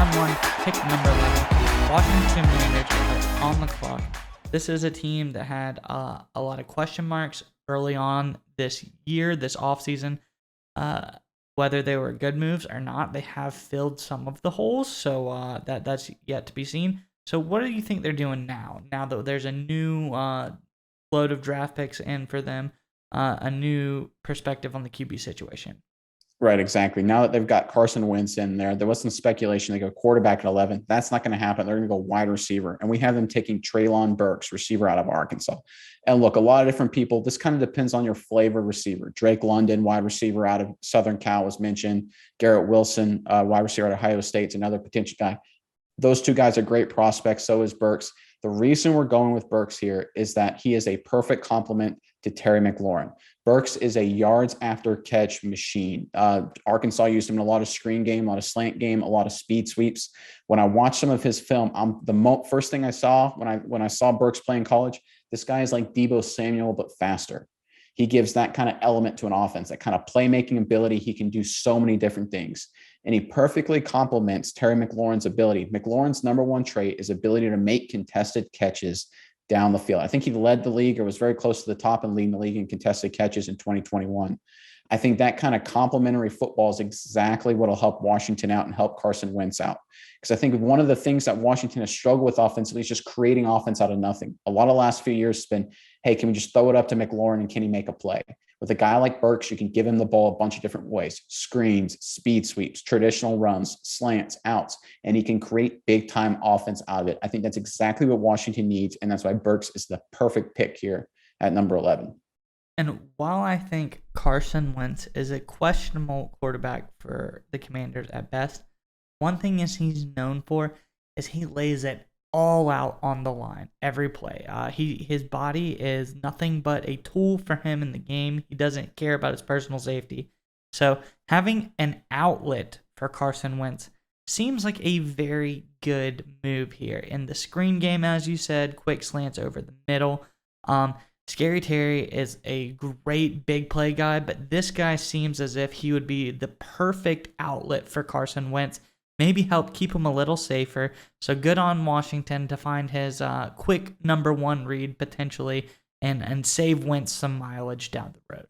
round one, pick number 11. Washington Commanders are on the clock. This is a team that had a lot of question marks early on this year, this offseason. Whether they were good moves or not, they have filled some of the holes, so that's yet to be seen. So what do you think they're doing now? Now that there's a new load of draft picks in for them, a new perspective on the QB situation. Right, exactly. Now that they've got Carson Wentz in there was some speculation they go quarterback at 11. That's not going to happen. They're going to go wide receiver. And we have them taking Treylon Burks, receiver out of Arkansas. And look, a lot of different people, this kind of depends on your flavor receiver. Drake London, wide receiver out of Southern Cal was mentioned. Garrett Wilson, wide receiver out of Ohio State, is another potential guy. Those two guys are great prospects. So is Burks. The reason we're going with Burks here is that he is a perfect complement to Terry McLaurin. Burks is a yards after catch machine. Arkansas used him in a lot of screen game, a lot of slant game, a lot of speed sweeps. When I watched some of his film, first thing I saw when I saw Burks play in college, this guy is like Deebo Samuel, but faster. He gives that kind of element to an offense, that kind of playmaking ability. He can do so many different things. And he perfectly complements Terry McLaurin's ability. McLaurin's number one trait is ability to make contested catches down the field. I think he led the league or was very close to the top and leading the league in contested catches in 2021. I think that kind of complementary football is exactly what will help Washington out and help Carson Wentz out. Because I think one of the things that Washington has struggled with offensively is just creating offense out of nothing. A lot of the last few years has been, hey, can we just throw it up to McLaurin and can he make a play? With a guy like Burks, you can give him the ball a bunch of different ways: screens, speed sweeps, traditional runs, slants, outs, and he can create big time offense out of it. I think that's exactly what Washington needs, and that's why Burks is the perfect pick here at number 11. And while I think Carson Wentz is a questionable quarterback for the Commanders at best, one thing he's known for is he lays it all out on the line every play. His body is nothing but a tool for him in the game. He doesn't care about his personal safety. So having an outlet for Carson Wentz seems like a very good move here. In the screen game, as you said, quick slants over the middle. Scary Terry is a great big play guy, but this guy seems as if he would be the perfect outlet for Carson Wentz. Maybe help keep him a little safer. So good on Washington to find his quick number one read potentially and save Wentz some mileage down the road.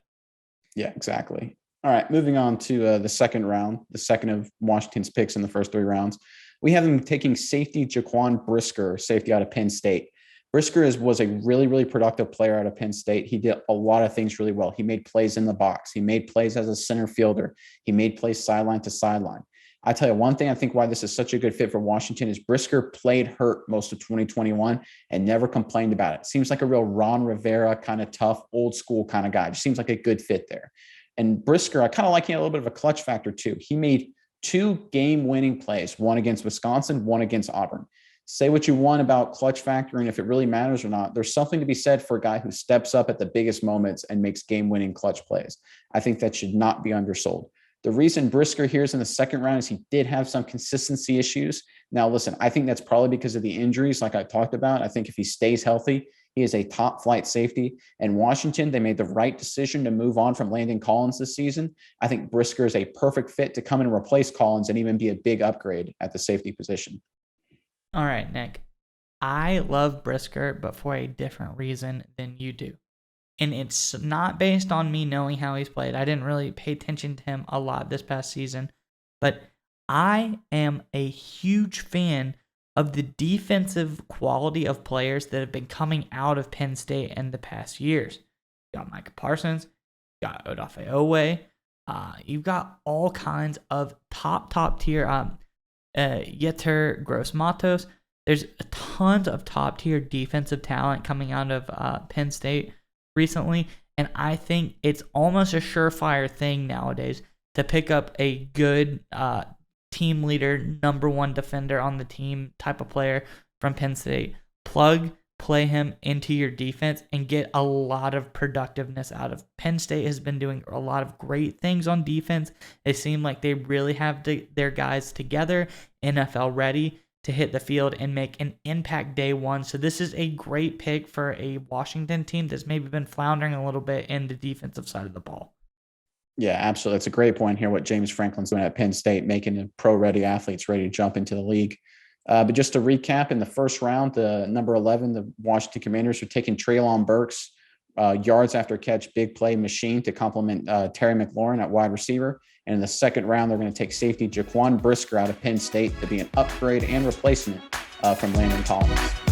Yeah, exactly. All right, moving on to the second round, the second of Washington's picks in the first three rounds. We have them taking safety Jaquan Brisker, safety out of Penn State. Brisker was a really, really productive player out of Penn State. He did a lot of things really well. He made plays in the box. He made plays as a center fielder. He made plays sideline to sideline. I tell you one thing, I think why this is such a good fit for Washington is Brisker played hurt most of 2021 and never complained about it. Seems like a real Ron Rivera kind of tough, old school kind of guy. Just seems like a good fit there. And Brisker, I kind of like him a little bit of a clutch factor too. He made 2 game-winning plays, one against Wisconsin, one against Auburn. Say what you want about clutch factor and if it really matters or not, there's something to be said for a guy who steps up at the biggest moments and makes game-winning clutch plays. I think that should not be undersold. The reason Brisker here is in the second round is he did have some consistency issues. Now, listen, I think that's probably because of the injuries like I talked about. I think if he stays healthy, he is a top flight safety. And Washington, they made the right decision to move on from Landon Collins this season. I think Brisker is a perfect fit to come and replace Collins and even be a big upgrade at the safety position. All right, Nick. I love Brisker, but for a different reason than you do. And it's not based on me knowing how he's played. I didn't really pay attention to him a lot this past season. But I am a huge fan of the defensive quality of players that have been coming out of Penn State in the past years. You got Micah Parsons. You got Odafe Owe. You've got all kinds of top tier Yetur Gross-Matos. There's tons of top tier defensive talent coming out of Penn State recently, and I think it's almost a surefire thing nowadays to pick up a good team leader, number one defender on the team type of player from Penn State. Play him into your defense and get a lot of productiveness out of. Penn State has been doing a lot of great things on defense. It seemed like they really have their guys together, NFL ready to hit the field and make an impact day one. So this is a great pick for a Washington team that's maybe been floundering a little bit in the defensive side of the ball. Yeah, absolutely. It's a great point here, what James Franklin's doing at Penn State, making the pro-ready athletes ready to jump into the league. But just to recap, in the first round, the number 11, the Washington Commanders are taking Treylon Burks, yards after catch, big play machine to complement Terry McLaurin at wide receiver. And in the second round, they're going to take safety Jaquan Brisker out of Penn State to be an upgrade and replacement from Landon Collins.